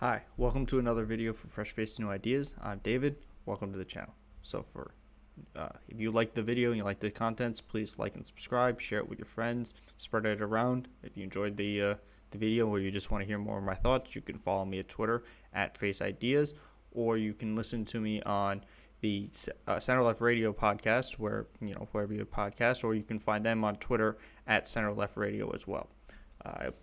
Hi, welcome to another video for Fresh Face New Ideas. I'm David. Welcome to the channel. If you like the video and you like the contents, please like and subscribe, share it with your friends, spread it around. If you enjoyed the video or you just want to hear more of my thoughts, you can follow me at Twitter at Face Ideas, or you can listen to me on the Center Left Radio podcast, wherever you podcast, or you can find them on Twitter at Center Left Radio as well.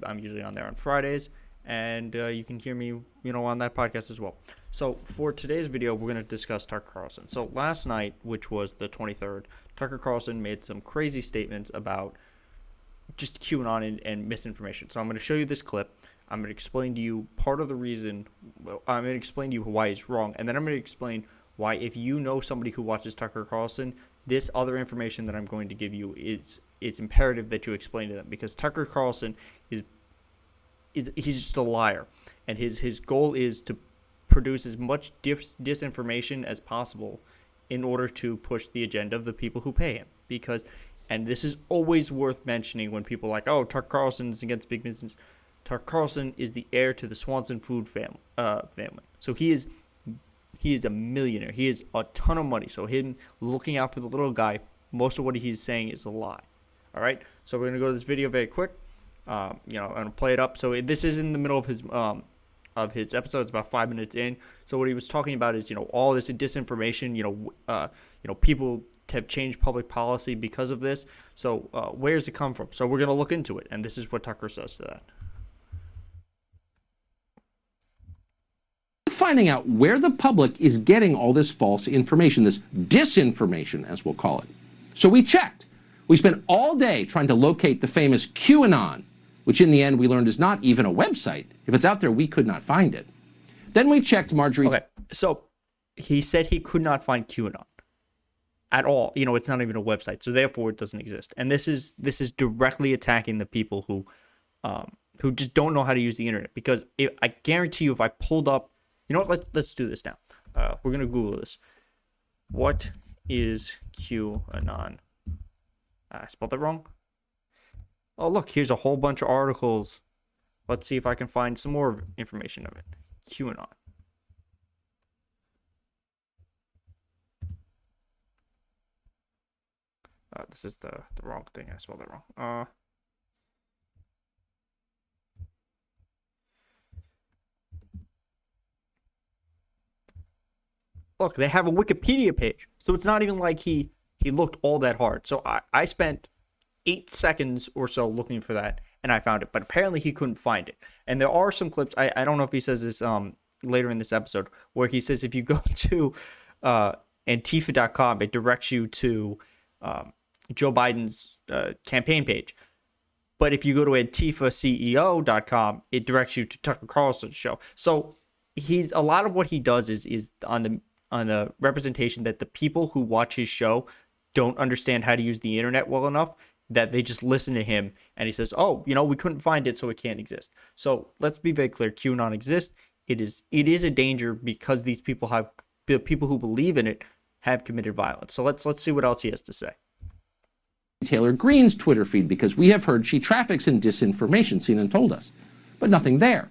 I'm usually on there on Fridays. And you can hear me, on that podcast as well. So for today's video, we're going to discuss Tucker Carlson. So last night, which was the 23rd, Tucker Carlson made some crazy statements about just QAnon and misinformation. So I'm going to show you this clip. I'm going to explain to you part of the reason. I'm going to explain to you why he's wrong. And then I'm going to explain why, if you know somebody who watches Tucker Carlson, this other information that I'm going to give you it's imperative that you explain to them, because Tucker Carlson he's just a liar, and his goal is to produce as much disinformation as possible in order to push the agenda of the people who pay him. And this is always worth mentioning when people are like, oh, Tucker Carlson is against big business. Tucker Carlson is the heir to the Swanson food family. So he is a millionaire. He has a ton of money. So him looking out for the little guy, most of what he's saying is a lie. All right. So we're gonna go to this video very quick. I'm gonna play it up. So this is in the middle of his episode. It's about 5 minutes in. So what he was talking about is, all this disinformation. People have changed public policy because of this. So where does it come from? So we're gonna look into it, and this is what Tucker says to that. Finding out where the public is getting all this false information, this disinformation, as we'll call it. So we checked. We spent all day trying to locate the famous QAnon, which in the end we learned is not even a website. If it's out there, we could not find it. Then we checked Marjorie. Okay, so he said he could not find QAnon at all. It's not even a website, so therefore it doesn't exist. And this is directly attacking the people who just don't know how to use the internet. Because I guarantee you, if I pulled up, let's do this now. We're gonna Google this. What is QAnon? I spelled it wrong. Oh, look, here's a whole bunch of articles. Let's see if I can find some more information of it. QAnon. This is the wrong thing. I spelled it wrong. Look, they have a Wikipedia page. So it's not even like he looked all that hard. So I spent 8 seconds or so looking for that, and I found it. But apparently he couldn't find it. And there are some clips, I don't know if he says this later in this episode, where he says if you go to Antifa.com, it directs you to Joe Biden's campaign page. But if you go to AntifaCEO.com, it directs you to Tucker Carlson's show. So a lot of what he does is on the representation that the people who watch his show don't understand how to use the internet well enough, that they just listen to him, and he says, oh, we couldn't find it, so it can't exist. So let's be very clear. QAnon exists. It is a danger because the people who believe in it have committed violence. So let's see what else he has to say. Taylor Greene's Twitter feed, because we have heard she traffics in disinformation, seen and told us, but nothing there.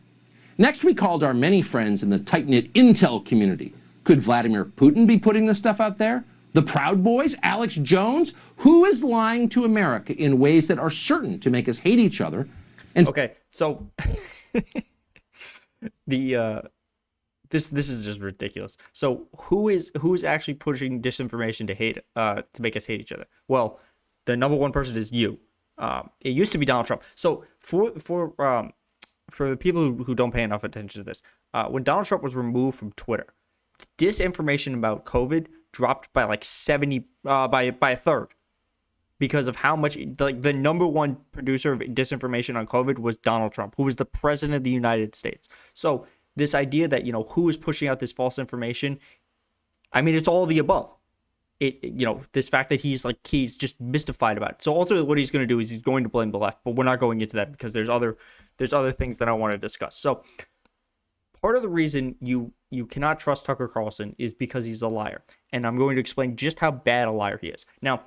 Next, we called our many friends in the tight-knit intel community. Could Vladimir Putin be putting this stuff out there? The Proud Boys? Alex Jones? Who is lying to America in ways that are certain to make us hate each other? And okay, so this is just ridiculous. So who is actually pushing disinformation to make us hate each other? Well, the number one person is you. It used to be Donald Trump. So for the people who don't pay enough attention to this, when Donald Trump was removed from Twitter, disinformation about COVID dropped by like 70 by a third, because of how much the number one producer of disinformation on COVID was Donald Trump, who was the president of the United States. So this idea that who is pushing out this false information, I mean, it's all of the above. This fact that he's just mystified about it. So ultimately what he's going to do is he's going to blame the left, but we're not going into that because there's other things that I want to discuss. So part of the reason you cannot trust Tucker Carlson is because he's a liar. And I'm going to explain just how bad a liar he is. Now,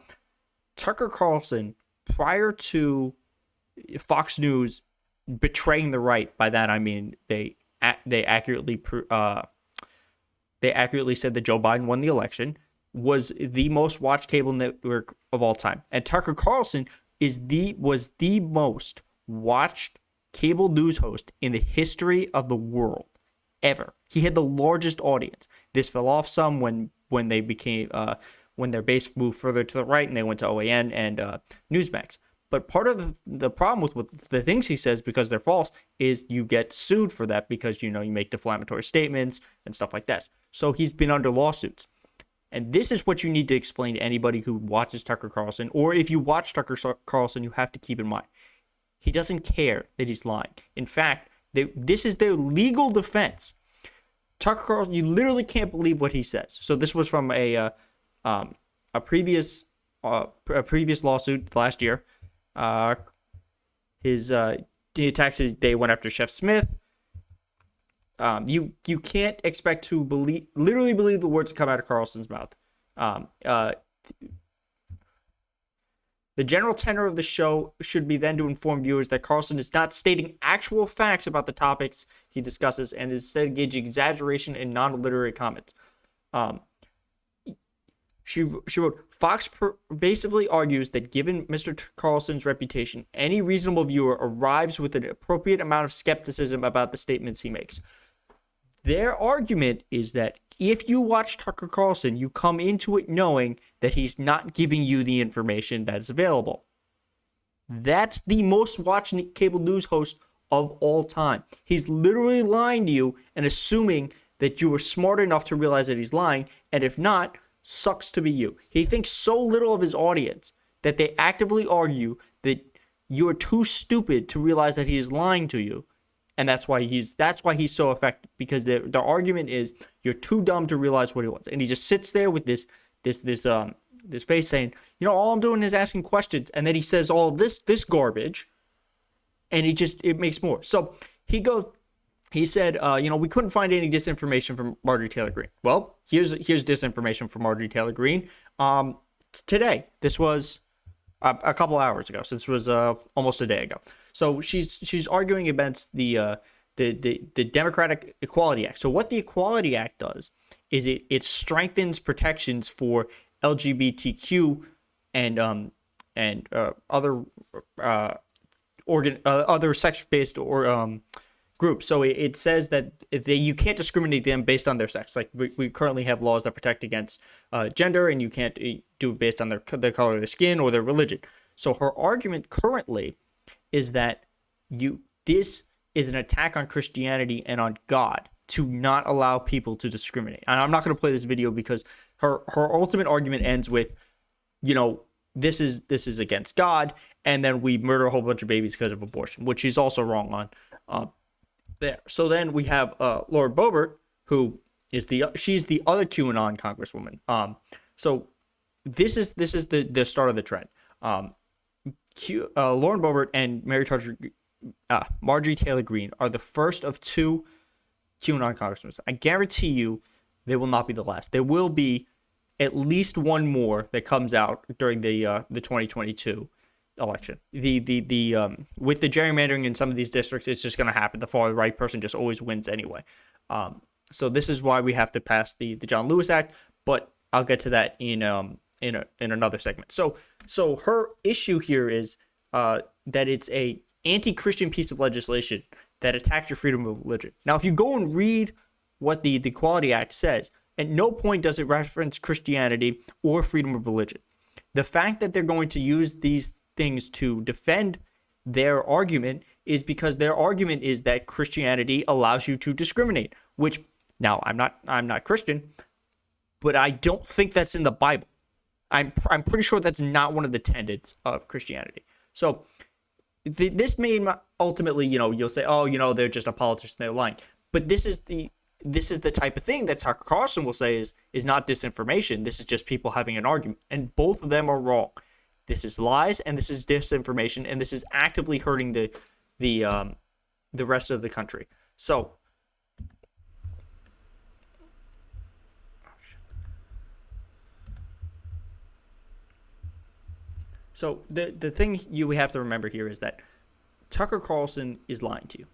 Tucker Carlson, prior to Fox News betraying the right, by that I mean they they accurately said that Joe Biden won the election, was the most watched cable network of all time. And Tucker Carlson was the most watched cable news host in the history of the world ever. He had the largest audience. This fell off some when they became when their base moved further to the right and they went to OAN and Newsmax. But part of the problem with the things he says, because they're false, is you get sued for that because, you make defamatory statements and stuff like that. So he's been under lawsuits. And this is what you need to explain to anybody who watches Tucker Carlson, or if you watch Tucker Carlson, you have to keep in mind, he doesn't care that he's lying. In fact, this is their legal defense. Tucker Carlson, you literally can't believe what he says. So this was from a previous lawsuit last year. The attacks they went after Chef Smith. You can't expect to literally believe the words that come out of Carlson's mouth. The general tenor of the show should be then to inform viewers that Carlson is not stating actual facts about the topics he discusses and is instead engaging exaggeration and non-literary comments. She wrote, Fox pervasively argues that given Mr. Carlson's reputation, any reasonable viewer arrives with an appropriate amount of skepticism about the statements he makes. Their argument is that if you watch Tucker Carlson, you come into it knowing that he's not giving you the information that is available. That's the most watched cable news host of all time. He's literally lying to you and assuming that you were smart enough to realize that he's lying, and if not, sucks to be you. He thinks so little of his audience that they actively argue that you're too stupid to realize that he is lying to you. And that's why he's so effective, because their argument is you're too dumb to realize what he wants. And he just sits there with this face saying, all I'm doing is asking questions. And then he says all this garbage, and it makes more. So he said, we couldn't find any disinformation from Marjorie Taylor Greene. Well, here's disinformation from Marjorie Taylor Greene. Today, this was a couple hours ago. So this was almost a day ago. So she's arguing against the Democratic Equality Act. So what the Equality Act does is it strengthens protections for LGBTQ and other sex-based groups. So it says that you can't discriminate them based on their sex. Like we currently have laws that protect against gender, and you can't do it based on the color of their skin or their religion. So her argument currently is that this is an attack on Christianity and on God to not allow people to discriminate. And I'm not going to play this video because her ultimate argument ends with, this is against God, and then we murder a whole bunch of babies because of abortion, which she's also wrong on. There. So then we have Lauren Boebert, who is she's the other QAnon congresswoman. So this is the start of the trend. Lauren Boebert and Marjorie Taylor Greene are the first of two QAnon congresswomen. I guarantee you they will not be the last. There will be at least one more that comes out during the 2022 election. The with the gerrymandering in some of these districts, it's just going to happen. The far right person just always wins anyway. So this is why we have to pass the John Lewis Act, but I'll get to that in another segment. So her issue here is that it's a anti-Christian piece of legislation that attacks your freedom of religion. Now, if you go and read what the Equality Act says, at no point does it reference Christianity or freedom of religion. The fact that they're going to use these things to defend their argument is because their argument is that Christianity allows you to discriminate, which now I'm not Christian, but I don't think that's in the Bible. I'm pretty sure that's not one of the tenets of Christianity. So this may ultimately, you'll say, they're just a politician, they're lying. But this is the type of thing that Tucker Carlson will say is not disinformation. This is just people having an argument, and both of them are wrong. This is lies, and this is disinformation, and this is actively hurting the rest of the country. So, the thing we have to remember here is that Tucker Carlson is lying to you.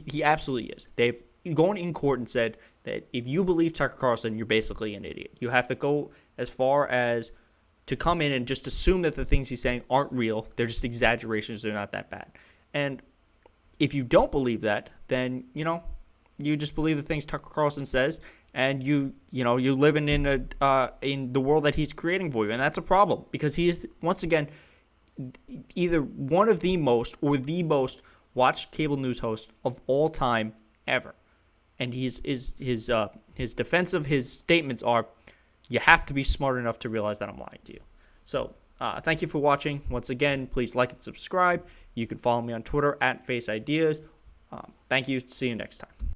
He absolutely is. They've going in court and said that if you believe Tucker Carlson, you're basically an idiot. You have to go as far as to come in and just assume that the things he's saying aren't real. They're just exaggerations. They're not that bad. And if you don't believe that, then, you just believe the things Tucker Carlson says, and you're living in the world that he's creating for you. And that's a problem, because he is, once again, either one of the most or the most watched cable news host of all time ever. And his defense of his statements are, you have to be smart enough to realize that I'm lying to you. So thank you for watching. Once again, please like and subscribe. You can follow me on Twitter @FaceIdeas. Thank you. See you next time.